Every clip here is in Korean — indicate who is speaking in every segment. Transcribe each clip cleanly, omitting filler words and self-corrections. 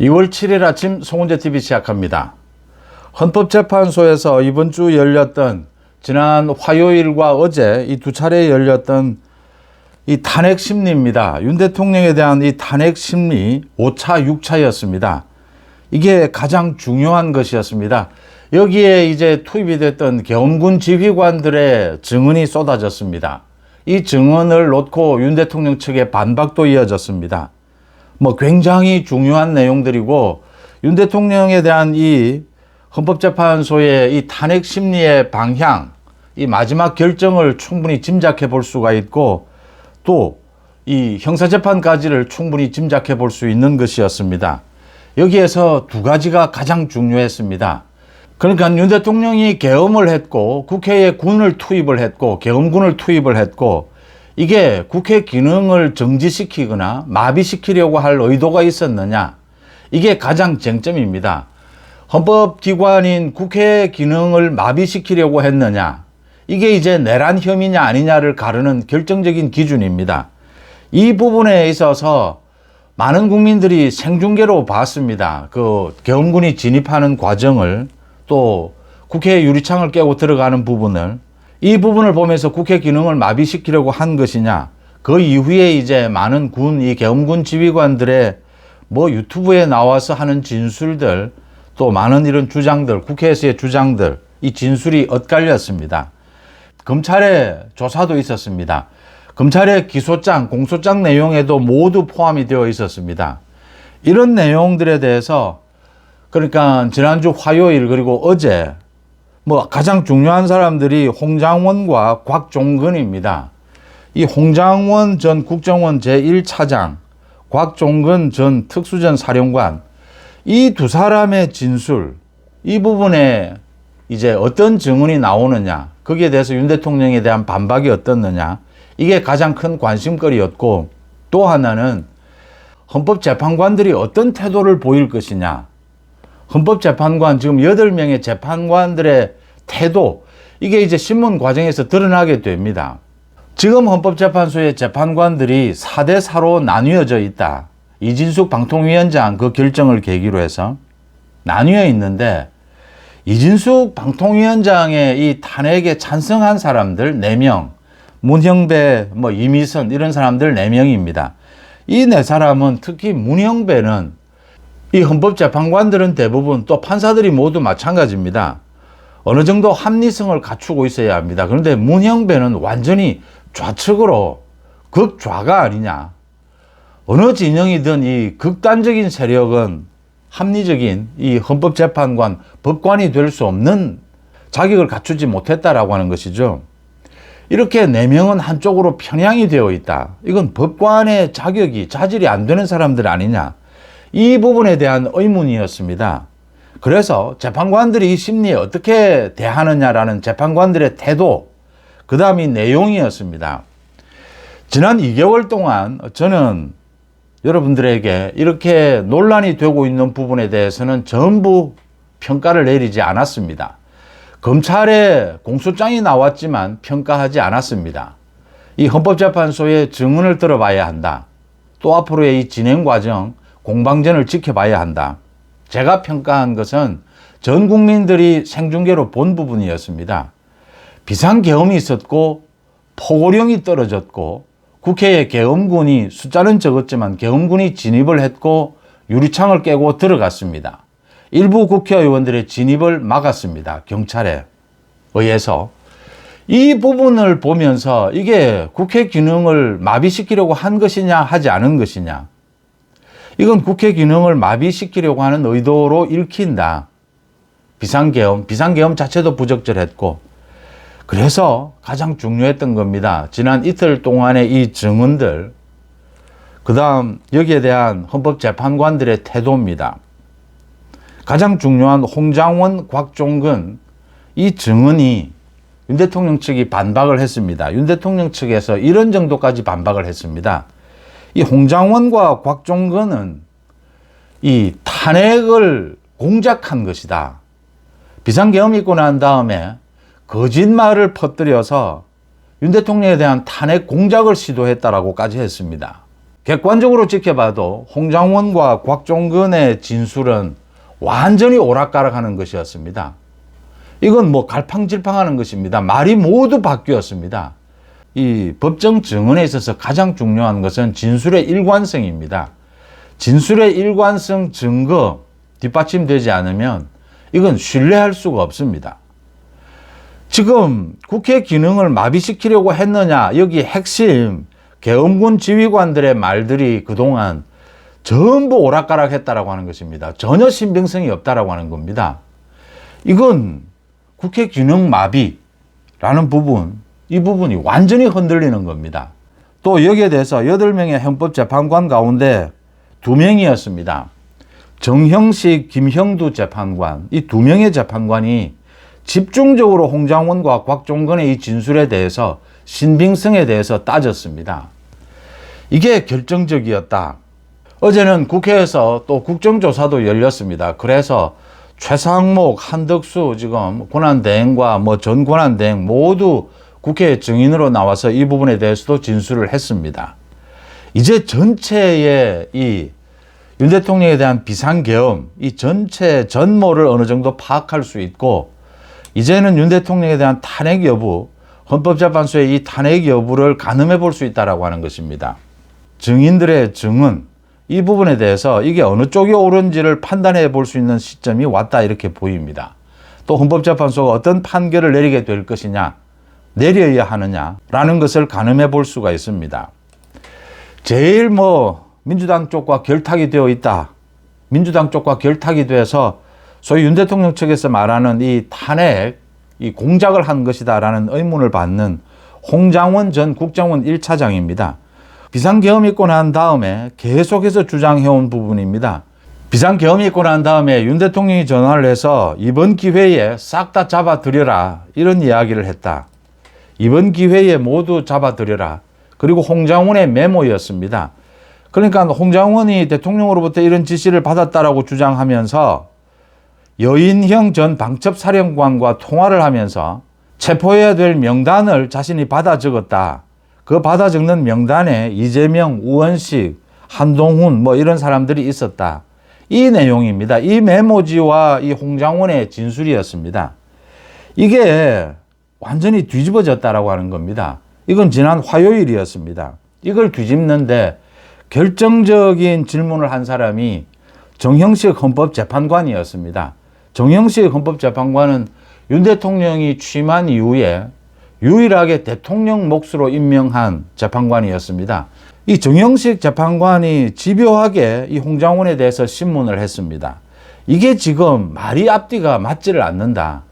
Speaker 1: 2월 7일 아침 송은재TV 시작합니다. 헌법재판소에서 이번 주 열렸던 지난 화요일과 어제 이 두 차례 열렸던 이 탄핵 심리입니다. 윤 대통령에 대한 이 탄핵 심리 5차, 6차였습니다. 이게 가장 중요한 것이었습니다. 여기에 이제 투입이 됐던 계엄군 지휘관들의 증언이 쏟아졌습니다. 이 증언을 놓고 윤 대통령 측의 반박도 이어졌습니다. 굉장히 중요한 내용들이고 윤 대통령에 대한 이 헌법재판소의 이 탄핵 심리의 방향, 이 마지막 결정을 충분히 짐작해 볼 수가 있고 또 이 형사재판까지를 충분히 짐작해 볼 수 있는 것이었습니다. 여기에서 두 가지가 가장 중요했습니다. 그러니까 윤 대통령이 계엄을 했고 국회에 군을 투입을 했고 계엄군을 투입을 했고 이게 국회 기능을 정지시키거나 마비시키려고 할 의도가 있었느냐, 이게 가장 쟁점입니다. 헌법기관인 국회 기능을 마비시키려고 했느냐, 이게 이제 내란 혐의냐 아니냐를 가르는 결정적인 기준입니다. 이 부분에 있어서 많은 국민들이 생중계로 봤습니다. 그 계엄군이 진입하는 과정을, 또 국회 유리창을 깨고 들어가는 부분을, 이 부분을 보면서 국회 기능을 마비시키려고 한 것이냐, 그 이후에 이제 많은 이 계엄군 지휘관들의 유튜브에 나와서 하는 진술들, 또 많은 이런 주장들, 국회에서의 주장들, 이 진술이 엇갈렸습니다. 검찰의 조사도 있었습니다. 검찰의 기소장, 공소장 내용에도 모두 포함이 되어 있었습니다. 이런 내용들에 대해서 그러니까 지난주 화요일 그리고 어제 가장 중요한 사람들이 홍장원과 곽종근입니다. 이 홍장원 전 국정원 제1차장, 곽종근 전 특수전 사령관, 이 두 사람의 진술, 이 부분에 이제 어떤 증언이 나오느냐, 거기에 대해서 윤 대통령에 대한 반박이 어떻느냐, 이게 가장 큰 관심거리였고, 또 하나는 헌법재판관들이 어떤 태도를 보일 것이냐, 헌법재판관 지금 8명의 재판관들의 태도, 이게 이제 신문 과정에서 드러나게 됩니다. 지금 헌법재판소의 재판관들이 4대 4로 나뉘어져 있다. 이진숙 방통위원장 그 결정을 계기로 해서 나뉘어 있는데, 이진숙 방통위원장의 이 탄핵에 찬성한 사람들 4명, 문형배, 이미선 이런 사람들 4명입니다. 이 4사람은 특히 문형배는, 이 헌법재판관들은 대부분, 또 판사들이 모두 마찬가지입니다. 어느 정도 합리성을 갖추고 있어야 합니다. 그런데 문형배는 완전히 좌측으로 극좌가 아니냐. 어느 진영이든 이 극단적인 세력은 합리적인 이 헌법재판관, 법관이 될 수 없는 자격을 갖추지 못했다라고 하는 것이죠. 이렇게 4명은 한쪽으로 편향이 되어 있다. 이건 법관의 자질이 안 되는 사람들 아니냐. 이 부분에 대한 의문이었습니다. 그래서 재판관들이 이 심리에 어떻게 대하느냐라는 재판관들의 태도, 그 다음이 내용이었습니다. 지난 2개월 동안 저는 여러분들에게 이렇게 논란이 되고 있는 부분에 대해서는 전부 평가를 내리지 않았습니다. 검찰의 공소장이 나왔지만 평가하지 않았습니다. 이 헌법재판소의 증언을 들어봐야 한다. 또 앞으로의 이 진행 과정, 공방전을 지켜봐야 한다. 제가 평가한 것은 전 국민들이 생중계로 본 부분이었습니다. 비상계엄이 있었고 포고령이 떨어졌고 국회에 계엄군이, 숫자는 적었지만 계엄군이 진입을 했고 유리창을 깨고 들어갔습니다. 일부 국회의원들의 진입을 막았습니다. 경찰에 의해서. 이 부분을 보면서 이게 국회 기능을 마비시키려고 한 것이냐 하지 않은 것이냐, 이건 국회 기능을 마비시키려고 하는 의도로 읽힌다. 비상계엄 자체도 부적절했고, 그래서 가장 중요했던 겁니다. 지난 이틀 동안의 이 증언들, 그 다음 여기에 대한 헌법재판관들의 태도입니다. 가장 중요한 홍장원, 곽종근, 이 증언이 윤 대통령 측이 반박을 했습니다. 윤 대통령 측에서 이런 정도까지 반박을 했습니다. 이 홍장원과 곽종근은 이 탄핵을 공작한 것이다. 비상계엄이 있고 난 다음에 거짓말을 퍼뜨려서 윤 대통령에 대한 탄핵 공작을 시도했다라고까지 했습니다. 객관적으로 지켜봐도 홍장원과 곽종근의 진술은 완전히 오락가락하는 것이었습니다. 이건 뭐 갈팡질팡하는 것입니다. 말이 모두 바뀌었습니다. 이 법정 증언에 있어서 가장 중요한 것은 진술의 일관성입니다. 진술의 일관성 증거 뒷받침되지 않으면 이건 신뢰할 수가 없습니다. 지금 국회 기능을 마비시키려고 했느냐, 여기 핵심 계엄군 지휘관들의 말들이 그동안 전부 오락가락했다라고 하는 것입니다. 전혀 신빙성이 없다라고 하는 겁니다. 이건 국회 기능 마비라는 부분, 이 부분이 완전히 흔들리는 겁니다. 또 여기에 대해서 8명의 헌법재판관 가운데 2명이었습니다. 정형식, 김형두 재판관, 이 2명의 재판관이 집중적으로 홍장원과 곽종근의 이 진술에 대해서 신빙성에 대해서 따졌습니다. 이게 결정적이었다. 어제는 국회에서 또 국정조사도 열렸습니다. 그래서 최상목, 한덕수 지금 권한대행과 전 권한대행 모두 국회 증인으로 나와서 이 부분에 대해서도 진술을 했습니다. 이제 전체의 이 윤 대통령에 대한 비상계엄, 이 전체 전모를 어느 정도 파악할 수 있고, 이제는 윤 대통령에 대한 탄핵 여부, 헌법재판소의 이 탄핵 여부를 가늠해 볼 수 있다라고 하는 것입니다. 증인들의 증언, 이 부분에 대해서 이게 어느 쪽이 옳은지를 판단해 볼 수 있는 시점이 왔다, 이렇게 보입니다. 또 헌법재판소가 어떤 판결을 내리게 될 것이냐, 내려야 하느냐라는 것을 가늠해 볼 수가 있습니다. 제일 민주당 쪽과 결탁이 되어 있다. 민주당 쪽과 결탁이 돼서 소위 윤 대통령 측에서 말하는 이 탄핵, 이 공작을 한 것이다라는 의문을 받는 홍장원 전 국정원 1차장입니다. 비상계엄이 있고 난 다음에 계속해서 주장해온 부분입니다. 비상계엄이 있고 난 다음에 윤 대통령이 전화를 해서 이번 기회에 싹 다 잡아들여라, 이런 이야기를 했다. 이번 기회에 모두 잡아들여라. 그리고 홍장원의 메모였습니다. 그러니까 홍장원이 대통령으로부터 이런 지시를 받았다라고 주장하면서 여인형 전 방첩사령관과 통화를 하면서 체포해야 될 명단을 자신이 받아 적었다. 그 받아 적는 명단에 이재명, 우원식, 한동훈 이런 사람들이 있었다. 이 내용입니다. 이 메모지와 이 홍장원의 진술이었습니다. 이게 완전히 뒤집어졌다라고 하는 겁니다. 이건 지난 화요일이었습니다. 이걸 뒤집는데 결정적인 질문을 한 사람이 정형식 헌법재판관이었습니다. 정형식 헌법재판관은 윤 대통령이 취임한 이후에 유일하게 대통령 몫으로 임명한 재판관이었습니다. 이 정형식 재판관이 집요하게 이 홍장원에 대해서 신문을 했습니다. 이게 지금 말이 앞뒤가 맞지를 않는다.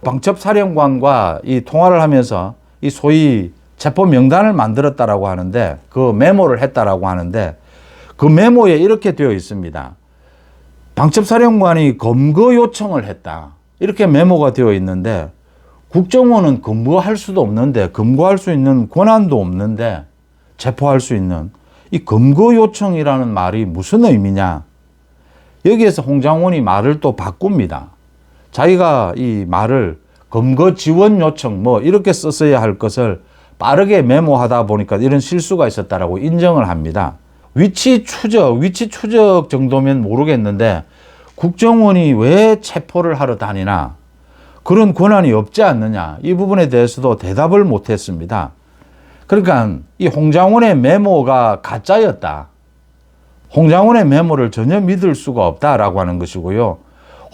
Speaker 1: 방첩사령관과 이 통화를 하면서 이 소위 체포 명단을 만들었다라고 하는데, 그 메모를 했다라고 하는데, 그 메모에 이렇게 되어 있습니다. 방첩사령관이 검거 요청을 했다, 이렇게 메모가 되어 있는데, 국정원은 검거할 수도 없는데, 검거할 수 있는 권한도 없는데, 체포할 수 있는 이 검거 요청이라는 말이 무슨 의미냐? 여기에서 홍장원이 말을 또 바꿉니다. 자기가 이 말을 검거 지원 요청 이렇게 썼어야 할 것을 빠르게 메모하다 보니까 이런 실수가 있었다라고 인정을 합니다. 위치 추적 정도면 모르겠는데 국정원이 왜 체포를 하러 다니나, 그런 권한이 없지 않느냐, 이 부분에 대해서도 대답을 못했습니다. 그러니까 이 홍장원의 메모가 가짜였다. 홍장원의 메모를 전혀 믿을 수가 없다라고 하는 것이고요.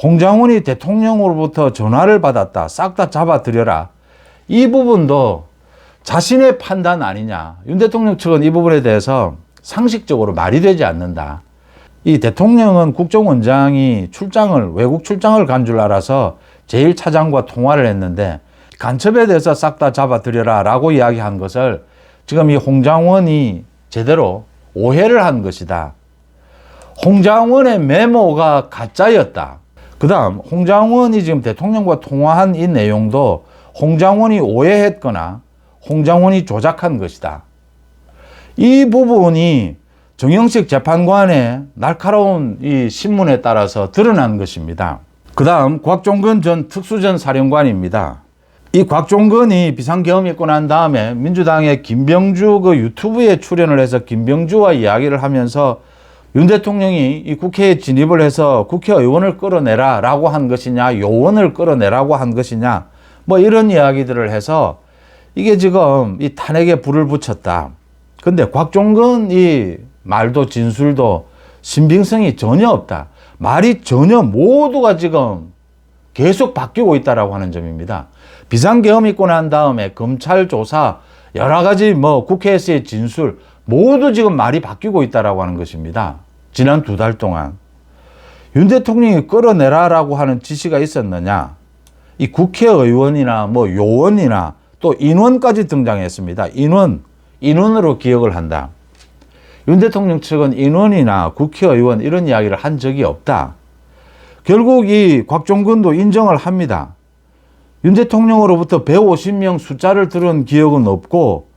Speaker 1: 홍장원이 대통령으로부터 전화를 받았다, 싹 다 잡아들여라, 이 부분도 자신의 판단 아니냐. 윤 대통령 측은 이 부분에 대해서 상식적으로 말이 되지 않는다. 이 대통령은 국정원장이 외국 출장을 간 줄 알아서 제1차장과 통화를 했는데, 간첩에 대해서 싹 다 잡아들여라 라고 이야기한 것을 지금 이 홍장원이 제대로 오해를 한 것이다. 홍장원의 메모가 가짜였다. 그 다음 홍장원이 지금 대통령과 통화한 이 내용도 홍장원이 오해했거나 홍장원이 조작한 것이다. 이 부분이 정형식 재판관의 날카로운 이 신문에 따라서 드러난 것입니다. 그 다음 곽종근 전 특수전 사령관입니다. 이 곽종근이 비상계엄이 있고 난 다음에 민주당의 김병주 그 유튜브에 출연을 해서 김병주와 이야기를 하면서 윤 대통령이 이 국회에 진입을 해서 국회의원을 끌어내라 라고 한 것이냐, 요원을 끌어내라고 한 것이냐, 뭐 이런 이야기들을 해서 이게 지금 이 탄핵에 불을 붙였다. 근데 곽종근 이 말도 진술도 신빙성이 전혀 없다. 말이 전혀 모두가 지금 계속 바뀌고 있다라고 하는 점입니다. 비상계엄 있고 난 다음에 검찰 조사, 여러 가지 뭐 국회에서의 진술, 모두 지금 말이 바뀌고 있다라고 하는 것입니다. 지난 2달 동안. 윤 대통령이 끌어내라라고 하는 지시가 있었느냐? 이 국회의원이나 뭐 요원이나 또 인원까지 등장했습니다. 인원으로 기억을 한다. 윤 대통령 측은 인원이나 국회의원 이런 이야기를 한 적이 없다. 결국 이 곽종근도 인정을 합니다. 윤 대통령으로부터 150명 숫자를 들은 기억은 없고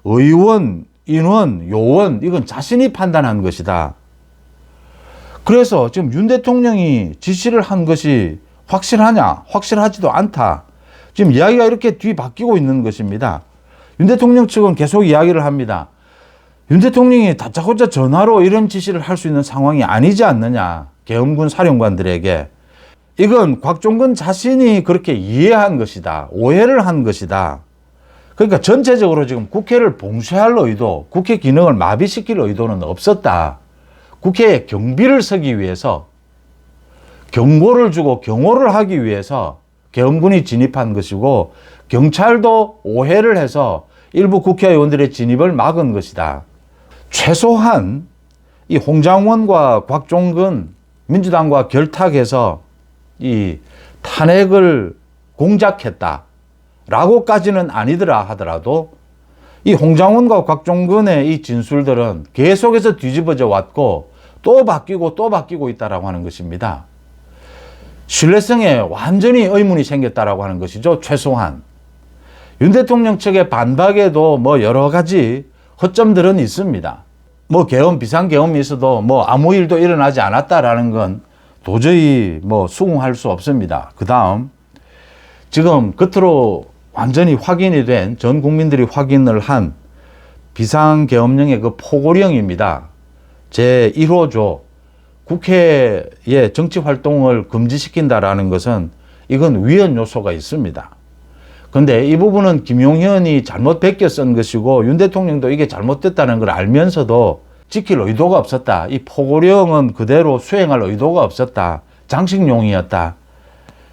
Speaker 1: 의원, 인원, 요원 이건 자신이 판단한 것이다. 그래서 지금 윤 대통령이 지시를 한 것이 확실하냐? 확실하지도 않다. 지금 이야기가 이렇게 뒤바뀌고 있는 것입니다. 윤 대통령 측은 계속 이야기를 합니다. 윤 대통령이 다짜고짜 전화로 이런 지시를 할 수 있는 상황이 아니지 않느냐. 계엄군 사령관들에게. 이건 곽종근 자신이 그렇게 이해한 것이다. 오해를 한 것이다. 그러니까 전체적으로 지금 국회를 봉쇄할 의도, 국회 기능을 마비시킬 의도는 없었다. 국회에 경비를 서기 위해서 경고를 주고 경호를 하기 위해서 계엄군이 진입한 것이고 경찰도 오해를 해서 일부 국회의원들의 진입을 막은 것이다. 최소한 이 홍장원과 곽종근 민주당과 결탁해서 이 탄핵을 공작했다라고까지는 아니더라 하더라도 이 홍장원과 곽종근의 이 진술들은 계속해서 뒤집어져 왔고 또 바뀌고 있다라고 하는 것입니다. 신뢰성에 완전히 의문이 생겼다라고 하는 것이죠. 최소한. 윤 대통령 측의 반박에도 뭐 여러 가지 허점들은 있습니다. 뭐 비상계엄이 있어도 뭐 아무 일도 일어나지 않았다라는 건 도저히 뭐 수긍할 수 없습니다. 그 다음, 지금 겉으로 완전히 확인이 된 전 국민들이 확인을 한 비상계엄령의 그 포고령입니다. 제1호조 국회의 정치활동을 금지시킨다라는 것은 이건 위헌 요소가 있습니다. 근데 이 부분은 김용현이 잘못 베껴 쓴 것이고 윤 대통령도 이게 잘못됐다는 걸 알면서도 지킬 의도가 없었다. 이 포고령은 그대로 수행할 의도가 없었다. 장식용이었다.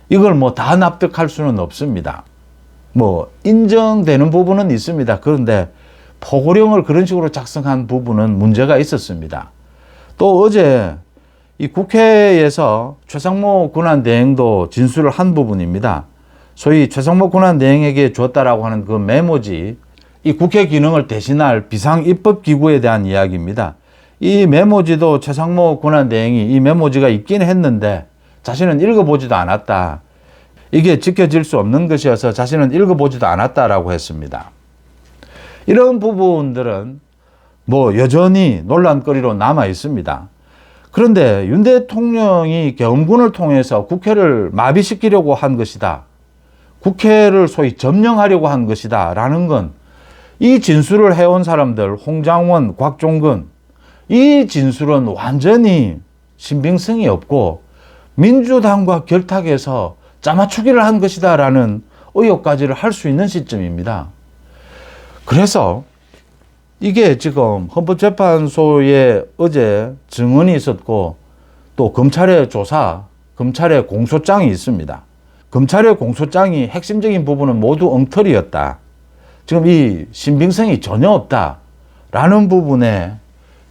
Speaker 1: 이걸 뭐 다 납득할 수는 없습니다. 뭐 인정되는 부분은 있습니다. 그런데 포고령을 그런 식으로 작성한 부분은 문제가 있었습니다. 또 어제 이 국회에서 최상목 권한대행도 진술을 한 부분입니다. 소위 최상목 권한대행에게 줬다라고 하는 그 메모지, 이 국회 기능을 대신할 비상입법기구에 대한 이야기입니다. 이 메모지도 최상목 권한대행이 이 메모지가 있긴 했는데 자신은 읽어보지도 않았다. 이게 지켜질 수 없는 것이어서 자신은 읽어보지도 않았다라고 했습니다. 이런 부분들은 뭐 여전히 논란거리로 남아 있습니다. 그런데 윤 대통령이 계엄군을 통해서 국회를 마비시키려고 한 것이다. 국회를 소위 점령하려고 한 것이다. 라는 건 이 진술을 해온 사람들, 홍장원, 곽종근, 이 진술은 완전히 신빙성이 없고 민주당과 결탁해서 짜맞추기를 한 것이다. 라는 의혹까지를 할 수 있는 시점입니다. 그래서 이게 지금 헌법재판소에 어제 증언이 있었고 또 검찰의 조사, 검찰의 공소장이 있습니다. 검찰의 공소장이 핵심적인 부분은 모두 엉터리였다. 지금 이 신빙성이 전혀 없다라는 부분에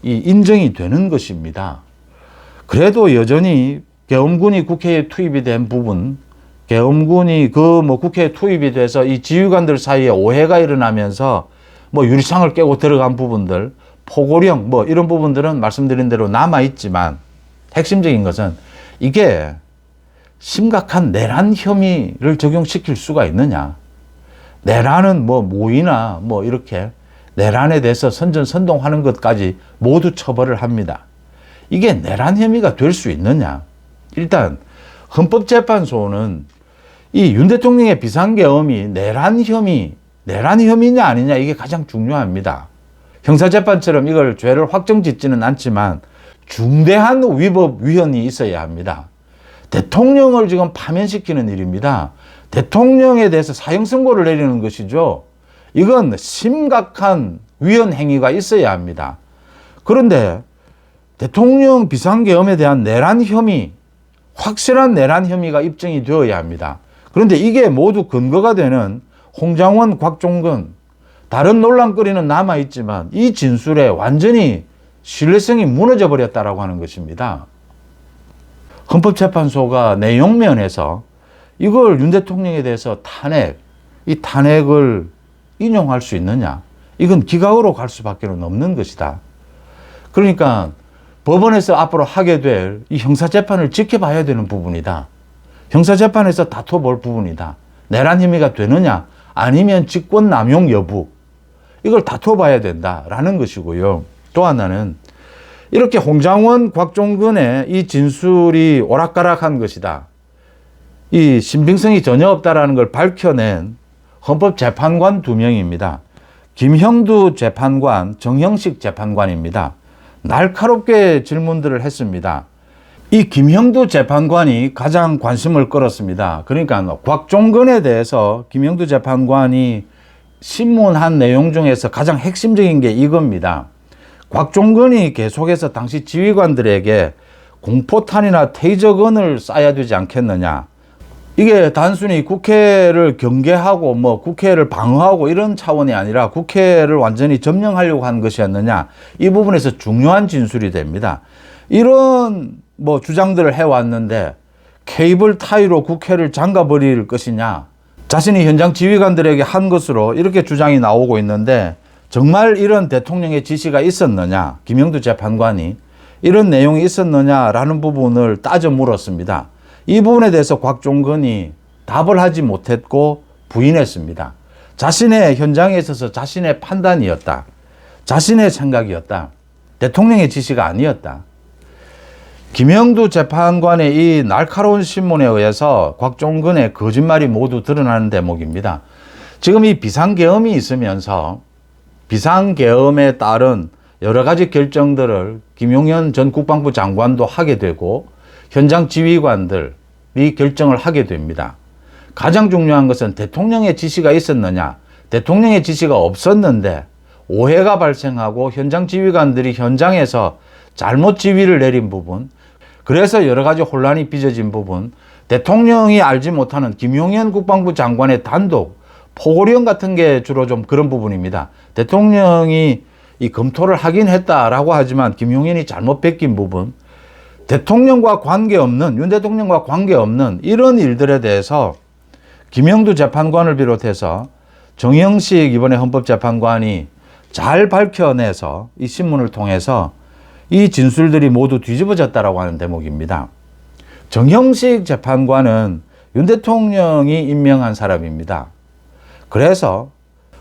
Speaker 1: 이 인정이 되는 것입니다. 그래도 여전히 계엄군이 국회에 투입이 된 부분, 계엄군이 국회에 투입이 돼서 이 지휘관들 사이에 오해가 일어나면서 뭐 유리창을 깨고 들어간 부분들, 포고령 뭐 이런 부분들은 말씀드린 대로 남아있지만 핵심적인 것은 이게 심각한 내란 혐의를 적용시킬 수가 있느냐. 내란은 뭐 모의나 뭐 이렇게 내란에 대해서 선전선동하는 것까지 모두 처벌을 합니다. 이게 내란 혐의가 될 수 있느냐. 일단 헌법재판소는 이 윤 대통령의 비상계엄이 내란 혐의냐 아니냐 이게 가장 중요합니다. 형사재판처럼 이걸 죄를 확정짓지는 않지만 중대한 위법 위헌이 있어야 합니다. 대통령을 지금 파면시키는 일입니다. 대통령에 대해서 사형 선고를 내리는 것이죠. 이건 심각한 위헌 행위가 있어야 합니다. 그런데 대통령 비상계엄에 대한 내란 혐의, 확실한 내란 혐의가 입증이 되어야 합니다. 그런데 이게 모두 근거가 되는 홍장원, 곽종근, 다른 논란거리는 남아있지만 이 진술에 완전히 신뢰성이 무너져 버렸다라고 하는 것입니다. 헌법재판소가 내용면에서 이걸 윤 대통령에 대해서 이 탄핵을 인용할 수 있느냐? 이건 기각으로 갈 수밖에 없는 것이다. 그러니까 법원에서 앞으로 하게 될 이 형사재판을 지켜봐야 되는 부분이다. 형사재판에서 다퉈볼 부분이다. 내란 혐의가 되느냐 아니면 직권남용 여부 이걸 다퉈봐야 된다라는 것이고요. 또 하나는 이렇게 홍장원, 곽종근의 이 진술이 오락가락한 것이다. 이 신빙성이 전혀 없다라는 걸 밝혀낸 헌법재판관 2명입니다. 김형두 재판관, 정형식 재판관입니다. 날카롭게 질문들을 했습니다. 이 김형두 재판관이 가장 관심을 끌었습니다. 그러니까 곽종근에 대해서 김형두 재판관이 신문한 내용 중에서 가장 핵심적인 게 이겁니다. 곽종근이 계속해서 당시 지휘관들에게 공포탄이나 테이저건을 쏴야 되지 않겠느냐. 이게 단순히 국회를 경계하고 국회를 방어하고 이런 차원이 아니라 국회를 완전히 점령하려고 한 것이었느냐. 이 부분에서 중요한 진술이 됩니다. 이런 주장들을 해왔는데 케이블 타이로 국회를 잠가버릴 것이냐. 자신이 현장 지휘관들에게 한 것으로 이렇게 주장이 나오고 있는데 정말 이런 대통령의 지시가 있었느냐. 김형두 재판관이 이런 내용이 있었느냐라는 부분을 따져 물었습니다. 이 부분에 대해서 곽종근이 답을 하지 못했고 부인했습니다. 자신의 현장에 있어서 자신의 판단이었다. 자신의 생각이었다. 대통령의 지시가 아니었다. 김형두 재판관의 이 날카로운 신문에 의해서 곽종근의 거짓말이 모두 드러나는 대목입니다. 지금 이 비상계엄이 있으면서 비상계엄에 따른 여러 가지 결정들을 김용현 전 국방부 장관도 하게 되고 현장 지휘관들이 결정을 하게 됩니다. 가장 중요한 것은 대통령의 지시가 있었느냐. 대통령의 지시가 없었는데 오해가 발생하고 현장 지휘관들이 현장에서 잘못 지휘를 내린 부분, 그래서 여러 가지 혼란이 빚어진 부분, 대통령이 알지 못하는 김용현 국방부 장관의 단독 포고령 같은 게 주로 좀 그런 부분입니다. 대통령이 이 검토를 하긴 했다라고 하지만 김용현이 잘못 베낀 부분, 대통령과 관계없는, 윤 대통령과 관계없는 이런 일들에 대해서 김형두 재판관을 비롯해서 정형식 이번에 헌법재판관이 잘 밝혀내서 이 신문을 통해서 이 진술들이 모두 뒤집어졌다라고 하는 대목입니다. 정형식 재판관은 윤 대통령이 임명한 사람입니다. 그래서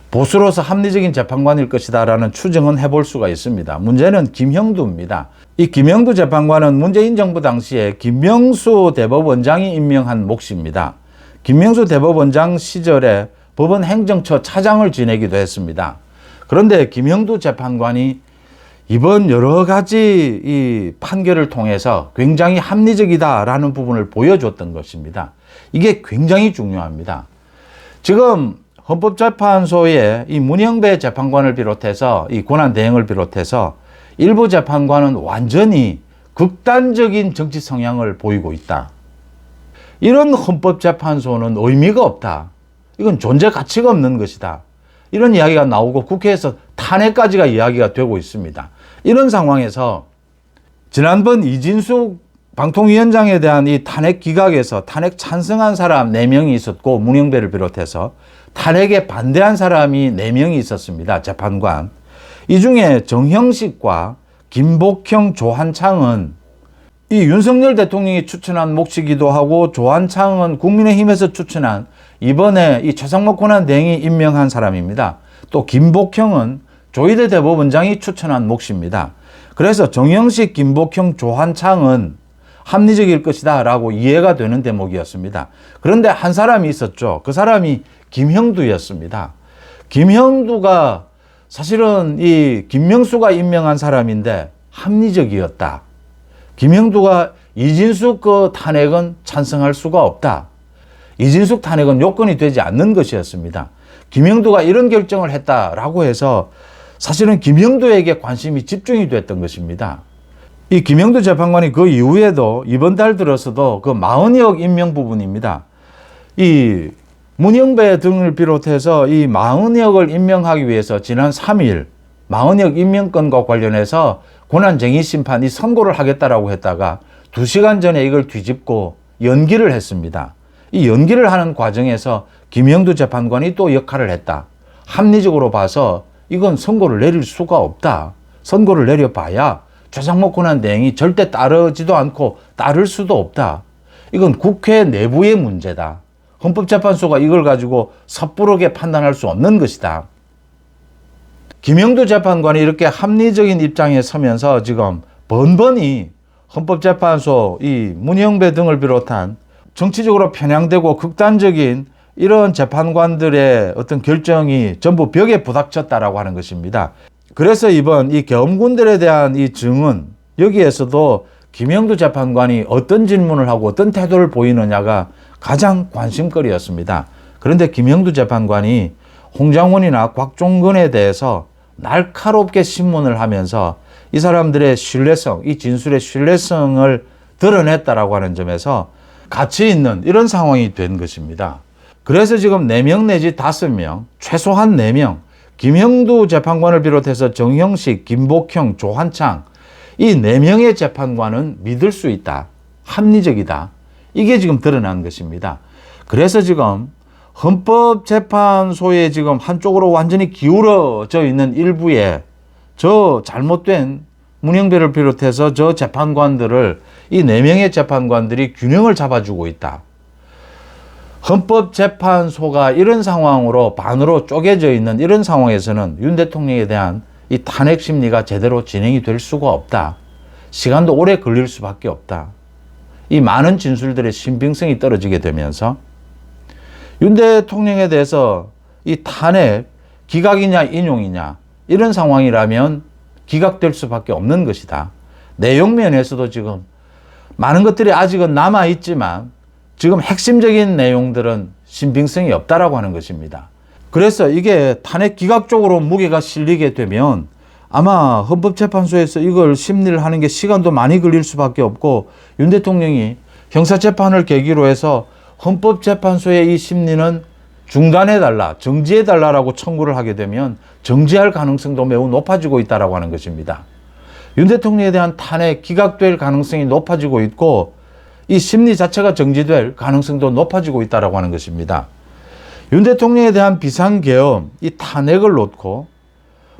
Speaker 1: 보수로서 합리적인 재판관일 것이다라는 추정은 해볼 수가 있습니다. 문제는 김형두입니다. 이 김형두 재판관은 문재인 정부 당시에 김명수 대법원장이 임명한 몫입니다. 김명수 대법원장 시절에 법원 행정처 차장을 지내기도 했습니다. 그런데 김형두 재판관이 이번 여러 가지 이 판결을 통해서 굉장히 합리적이다라는 부분을 보여줬던 것입니다. 이게 굉장히 중요합니다. 지금 헌법재판소의 이 문영배 재판관을 비롯해서 이 권한대행을 비롯해서 일부 재판관은 완전히 극단적인 정치 성향을 보이고 있다. 이런 헌법재판소는 의미가 없다. 이건 존재 가치가 없는 것이다. 이런 이야기가 나오고 국회에서 탄핵까지가 이야기가 되고 있습니다. 이런 상황에서 지난번 이진숙 방통위원장에 대한 이 탄핵 기각에서 탄핵 찬성한 사람 4명이 있었고 문영배를 비롯해서 탄핵에 반대한 사람이 4명이 있었습니다. 재판관. 이 중에 정형식과 김복형, 조한창은 이 윤석열 대통령이 추천한 몫이기도 하고 조한창은 국민의힘에서 추천한 이번에 이 최상목 권한대행이 임명한 사람입니다. 또 김복형은 조희대 대법원장이 추천한 몫입니다. 그래서 정형식, 김복형, 조한창은 합리적일 것이다 라고 이해가 되는 대목이었습니다. 그런데 한 사람이 있었죠. 그 사람이 김형두였습니다. 김형두가 사실은 이 김명수가 임명한 사람인데 합리적이었다. 김형두가 이진숙 그 탄핵은 찬성할 수가 없다. 이진숙 탄핵은 요건이 되지 않는 것이었습니다. 김형두가 이런 결정을 했다라고 해서 사실은 김형두에게 관심이 집중이 됐던 것입니다. 이 김형두 재판관이 그 이후에도 이번 달 들어서도 그 40억 임명 부분입니다. 이 문영배 등을 비롯해서 이 40억을 임명하기 위해서 지난 3일 40억 임명권과 관련해서 고난쟁의 심판이 선고를 하겠다라고 했다가 2시간 전에 이걸 뒤집고 연기를 했습니다. 이 연기를 하는 과정에서 김형두 재판관이 또 역할을 했다. 합리적으로 봐서 이건 선고를 내릴 수가 없다. 선고를 내려봐야 최상목 권한대행이 절대 따르지도 않고 따를 수도 없다. 이건 국회 내부의 문제다. 헌법재판소가 이걸 가지고 섣부르게 판단할 수 없는 것이다. 김형두 재판관이 이렇게 합리적인 입장에 서면서 지금 번번이 헌법재판소 이 문영배 등을 비롯한 정치적으로 편향되고 극단적인 이런 재판관들의 어떤 결정이 전부 벽에 부닥쳤다라고 하는 것입니다. 그래서 이번 이 계엄군들에 대한 이 증언, 여기에서도 김형두 재판관이 어떤 질문을 하고 어떤 태도를 보이느냐가 가장 관심거리였습니다. 그런데 김형두 재판관이 홍장원이나 곽종근에 대해서 날카롭게 신문을 하면서 이 사람들의 신뢰성, 이 진술의 신뢰성을 드러냈다라고 하는 점에서 가치 있는 이런 상황이 된 것입니다. 그래서 지금 4명 내지 5명, 최소한 4명, 김형두 재판관을 비롯해서 정형식, 김복형, 조한창 이 4명의 재판관은 믿을 수 있다. 합리적이다. 이게 지금 드러난 것입니다. 그래서 지금 헌법재판소에 지금 한쪽으로 완전히 기울어져 있는 일부에 저 잘못된 문영배를 비롯해서 저 재판관들을 이 4명의 재판관들이 균형을 잡아주고 있다. 헌법재판소가 이런 상황으로 반으로 쪼개져 있는 이런 상황에서는 윤 대통령에 대한 이 탄핵 심리가 제대로 진행이 될 수가 없다. 시간도 오래 걸릴 수밖에 없다. 이 많은 진술들의 신빙성이 떨어지게 되면서 윤 대통령에 대해서 이 탄핵 기각이냐 인용이냐 이런 상황이라면 기각될 수밖에 없는 것이다. 내용 면에서도 지금 많은 것들이 아직은 남아있지만 지금 핵심적인 내용들은 신빙성이 없다라고 하는 것입니다. 그래서 이게 탄핵 기각 쪽으로 무게가 실리게 되면 아마 헌법재판소에서 이걸 심리를 하는 게 시간도 많이 걸릴 수밖에 없고 윤 대통령이 형사재판을 계기로 해서 헌법재판소의 이 심리는 중단해달라, 정지해달라라고 청구를 하게 되면 정지할 가능성도 매우 높아지고 있다라고 하는 것입니다. 윤 대통령에 대한 탄핵 기각될 가능성이 높아지고 있고 이 심리 자체가 정지될 가능성도 높아지고 있다라고 하는 것입니다. 윤 대통령에 대한 비상계엄, 이 탄핵을 놓고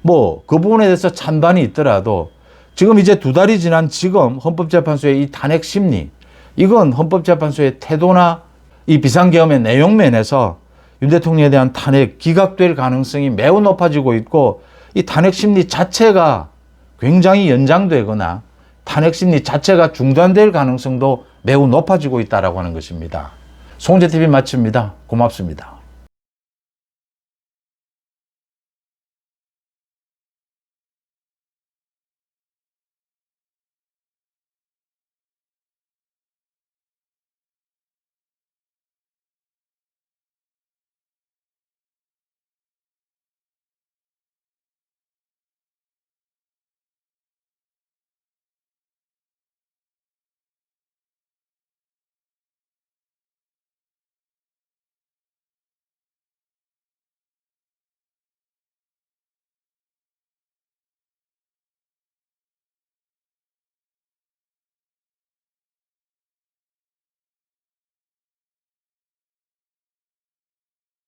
Speaker 1: 뭐 그 부분에 대해서 찬반이 있더라도 지금 이제 2달이 지난 지금 헌법재판소의 이 탄핵 심리, 이건 헌법재판소의 태도나 이 비상계엄의 내용 면에서 윤 대통령에 대한 탄핵 기각될 가능성이 매우 높아지고 있고 이 탄핵 심리 자체가 굉장히 연장되거나 탄핵 심리 자체가 중단될 가능성도 매우 높아지고 있다라고 하는 것입니다. 송재TV 마칩니다. 고맙습니다.